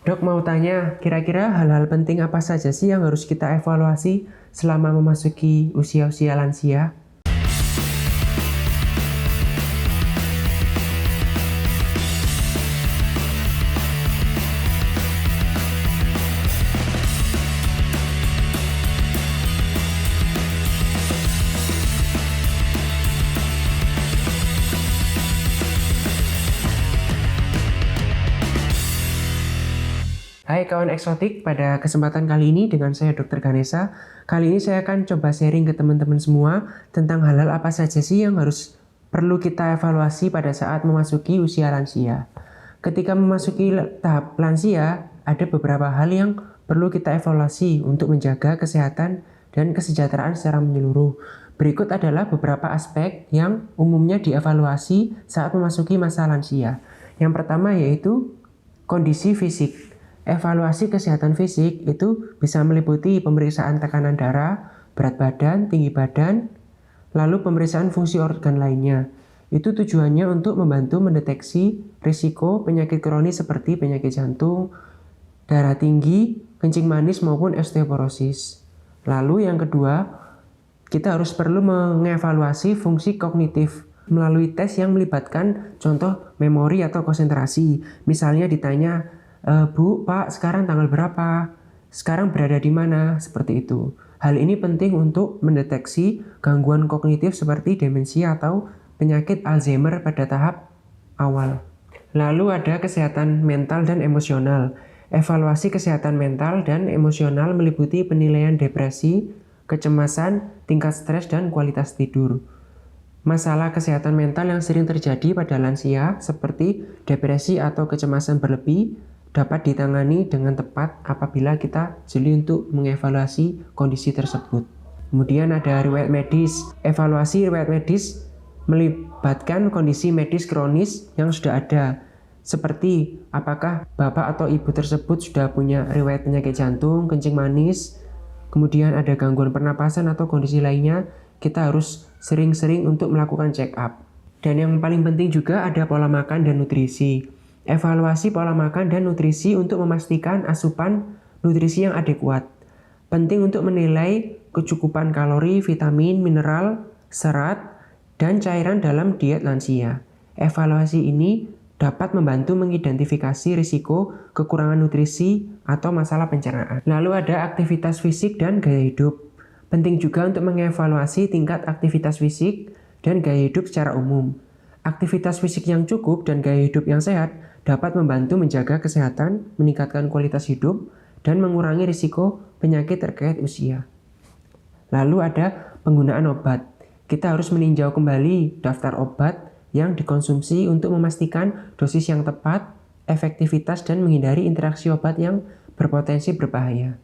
Dok mau tanya, kira-kira hal-hal penting apa saja sih yang harus kita evaluasi selama memasuki usia-usia lansia? Hai kawan eksotik, pada kesempatan kali ini dengan saya Dr. Ganesha. Kali ini saya akan coba sharing ke teman-teman semua tentang hal-hal apa saja sih yang perlu kita evaluasi pada saat memasuki usia lansia. Ketika memasuki tahap lansia, ada beberapa hal yang perlu kita evaluasi untuk menjaga kesehatan dan kesejahteraan secara menyeluruh. Berikut adalah beberapa aspek yang umumnya dievaluasi saat memasuki masa lansia. Yang pertama yaitu kondisi fisik. Evaluasi kesehatan fisik itu bisa meliputi pemeriksaan tekanan darah, berat badan, tinggi badan, lalu pemeriksaan fungsi organ lainnya. Itu tujuannya untuk membantu mendeteksi risiko penyakit kronis seperti penyakit jantung, darah tinggi, kencing manis maupun osteoporosis. Lalu yang kedua, kita harus perlu mengevaluasi fungsi kognitif melalui tes yang melibatkan contoh memori atau konsentrasi. Misalnya ditanya, Bu, Pak, sekarang tanggal berapa? Sekarang berada di mana? Seperti itu. Hal ini penting untuk mendeteksi gangguan kognitif seperti demensia atau penyakit Alzheimer pada tahap awal. Lalu ada kesehatan mental dan emosional. Evaluasi kesehatan mental dan emosional meliputi penilaian depresi, kecemasan, tingkat stres, dan kualitas tidur. Masalah kesehatan mental yang sering terjadi pada lansia seperti depresi atau kecemasan berlebih dapat ditangani dengan tepat apabila kita jeli untuk mengevaluasi kondisi tersebut. Kemudian ada riwayat medis. Evaluasi riwayat medis melibatkan kondisi medis kronis yang sudah ada, seperti apakah bapak atau ibu tersebut sudah punya riwayat penyakit jantung, kencing manis, kemudian ada gangguan pernapasan atau kondisi lainnya. Kita harus sering-sering untuk melakukan check up. Dan yang paling penting juga ada pola makan dan nutrisi. Evaluasi pola makan dan nutrisi untuk memastikan asupan nutrisi yang adekuat. Penting untuk menilai kecukupan kalori, vitamin, mineral, serat, dan cairan dalam diet lansia. Evaluasi ini dapat membantu mengidentifikasi risiko kekurangan nutrisi atau masalah pencernaan. Lalu ada aktivitas fisik dan gaya hidup. Penting juga untuk mengevaluasi tingkat aktivitas fisik dan gaya hidup secara umum. Aktivitas fisik yang cukup dan gaya hidup yang sehat dapat membantu menjaga kesehatan, meningkatkan kualitas hidup, dan mengurangi risiko penyakit terkait usia. Lalu ada penggunaan obat. Kita harus meninjau kembali daftar obat yang dikonsumsi untuk memastikan dosis yang tepat, efektivitas, dan menghindari interaksi obat yang berpotensi berbahaya.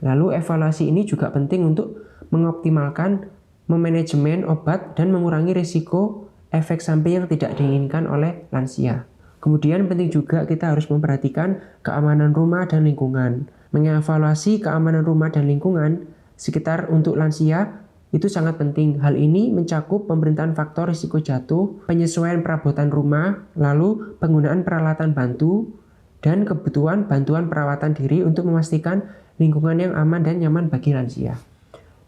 Lalu evaluasi ini juga penting untuk mengoptimalkan manajemen obat dan mengurangi risiko efek samping yang tidak diinginkan oleh lansia. Kemudian penting juga kita harus memperhatikan keamanan rumah dan lingkungan. Mengevaluasi keamanan rumah dan lingkungan sekitar untuk lansia itu sangat penting. Hal ini mencakup pemerintahan faktor risiko jatuh, penyesuaian perabotan rumah, lalu penggunaan peralatan bantu, dan kebutuhan bantuan perawatan diri untuk memastikan lingkungan yang aman dan nyaman bagi lansia.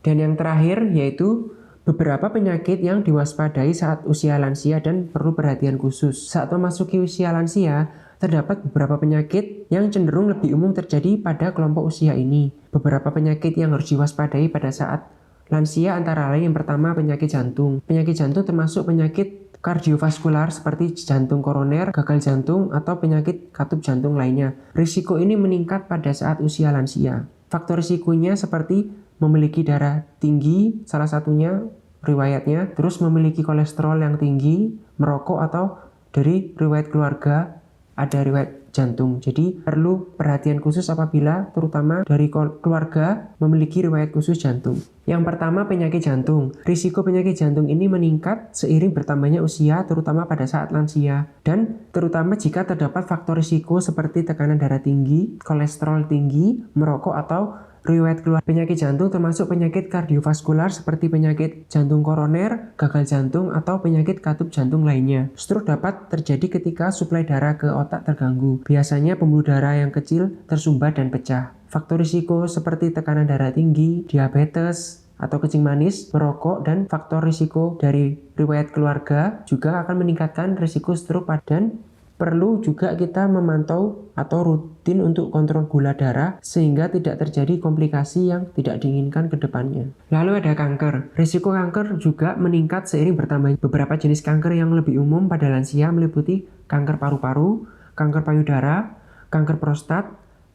Dan yang terakhir yaitu beberapa penyakit yang diwaspadai saat usia lansia dan perlu perhatian khusus. Saat memasuki usia lansia, terdapat beberapa penyakit yang cenderung lebih umum terjadi pada kelompok usia ini. Beberapa penyakit yang harus diwaspadai pada saat lansia antara lain yang pertama penyakit jantung. Penyakit jantung termasuk penyakit kardiovaskular seperti jantung koroner, gagal jantung, atau penyakit katup jantung lainnya. Risiko ini meningkat pada saat usia lansia. Faktor risikonya seperti memiliki darah tinggi, salah satunya riwayatnya, terus memiliki kolesterol yang tinggi, merokok, atau dari riwayat keluarga ada riwayat jantung. Jadi perlu perhatian khusus apabila terutama dari keluarga memiliki riwayat khusus jantung. Yang pertama penyakit jantung. Risiko penyakit jantung ini meningkat seiring bertambahnya usia terutama pada saat lansia. Dan terutama jika terdapat faktor risiko seperti tekanan darah tinggi, kolesterol tinggi, merokok, atau riwayat keluarga. Penyakit jantung termasuk penyakit kardiovaskular seperti penyakit jantung koroner, gagal jantung, atau penyakit katup jantung lainnya. Stroke dapat terjadi ketika suplai darah ke otak terganggu. Biasanya pembuluh darah yang kecil tersumbat dan pecah. Faktor risiko seperti tekanan darah tinggi, diabetes, atau kencing manis, merokok, dan faktor risiko dari riwayat keluarga juga akan meningkatkan risiko stroke. Dan perlu juga kita memantau atau rutin untuk kontrol gula darah sehingga tidak terjadi komplikasi yang tidak diinginkan ke depannya. Lalu ada kanker. Risiko kanker juga meningkat seiring bertambahnya beberapa jenis kanker yang lebih umum pada lansia meliputi kanker paru-paru, kanker payudara, kanker prostat,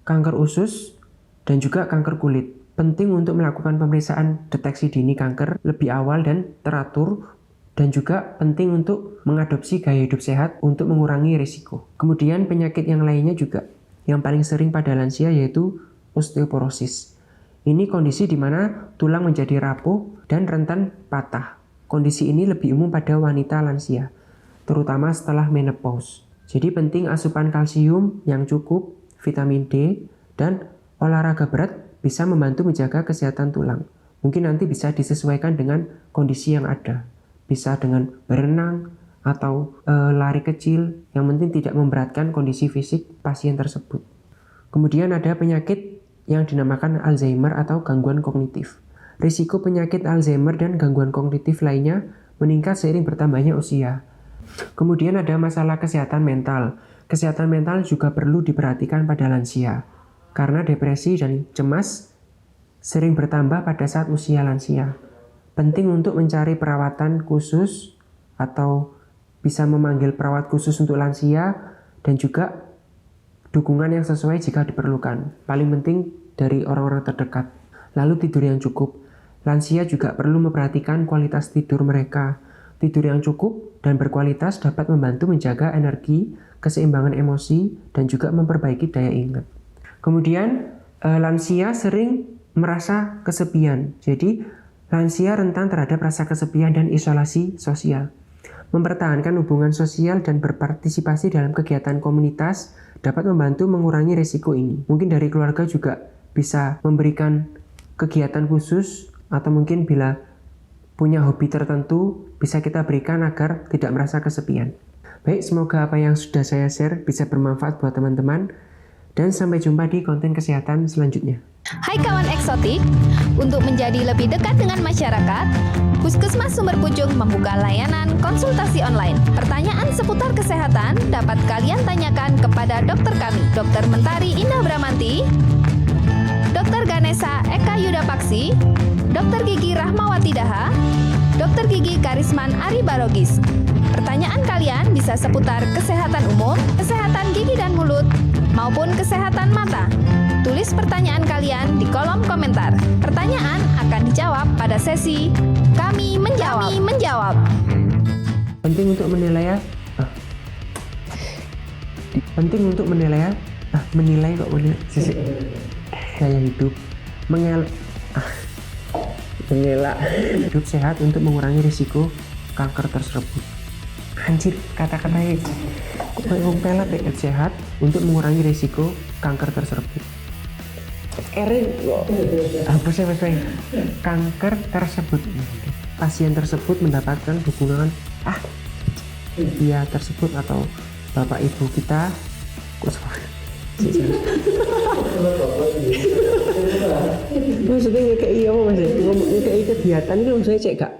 kanker usus, dan juga kanker kulit. Penting untuk melakukan pemeriksaan deteksi dini kanker lebih awal dan teratur, dan juga penting untuk mengadopsi gaya hidup sehat untuk mengurangi risiko. Kemudian penyakit yang lainnya juga yang paling sering pada lansia yaitu osteoporosis. Ini kondisi di mana tulang menjadi rapuh dan rentan patah. Kondisi ini lebih umum pada wanita lansia, terutama setelah menopause. Jadi penting asupan kalsium yang cukup, vitamin D, dan olahraga berat bisa membantu menjaga kesehatan tulang. Mungkin nanti bisa disesuaikan dengan kondisi yang ada. Bisa dengan berenang atau lari kecil, yang penting tidak memberatkan kondisi fisik pasien tersebut. Kemudian ada penyakit yang dinamakan Alzheimer atau gangguan kognitif. Risiko penyakit Alzheimer dan gangguan kognitif lainnya meningkat seiring bertambahnya usia. Kemudian ada masalah kesehatan mental. Kesehatan mental juga perlu diperhatikan pada lansia, karena depresi dan cemas sering bertambah pada saat usia lansia. Penting untuk mencari perawatan khusus atau bisa memanggil perawat khusus untuk lansia, dan juga dukungan yang sesuai jika diperlukan. Paling penting dari orang-orang terdekat. Lalu tidur yang cukup. Lansia juga perlu memperhatikan kualitas tidur mereka. Tidur yang cukup dan berkualitas dapat membantu menjaga energi, keseimbangan emosi, dan juga memperbaiki daya ingat. Kemudian lansia sering merasa kesepian. Jadi lansia rentan terhadap rasa kesepian dan isolasi sosial. Mempertahankan hubungan sosial dan berpartisipasi dalam kegiatan komunitas dapat membantu mengurangi risiko ini. Mungkin dari keluarga juga bisa memberikan kegiatan khusus, atau mungkin bila punya hobi tertentu bisa kita berikan agar tidak merasa kesepian. Baik, semoga apa yang sudah saya share bisa bermanfaat buat teman-teman. Dan sampai jumpa di konten kesehatan selanjutnya. Hai kawan eksotik, untuk menjadi lebih dekat dengan masyarakat, Puskesmas Sumber Pucung membuka layanan konsultasi online. Pertanyaan seputar kesehatan dapat kalian tanyakan kepada dokter kami, Dr. Mentari Indah Bramanti, Dr. Ganesha Eka Yudapaksi, Dr. Gigi Rahmawati Daha, Dr. Gigi Karisman Ari Barogis. Pertanyaan kalian bisa seputar kesehatan umum, kesehatan gigi dan mulut, maupun kesehatan mata. Tulis pertanyaan kalian di kolom komentar. Pertanyaan akan dijawab pada sesi Kami Menjawab. Penting untuk menilai menilai sisi gaya hidup, mengelak hidup sehat untuk mengurangi risiko kanker tersebut. Anjir, kata-katanya pelat ya, sehat untuk mengurangi risiko kanker tersebut. Apa sih kanker tersebut? Pasien tersebut mendapatkan dukungan dia tersebut atau bapak ibu kita. Maksudnya kayak iya, maksudnya kayak kegiatan itu maksudnya cek gak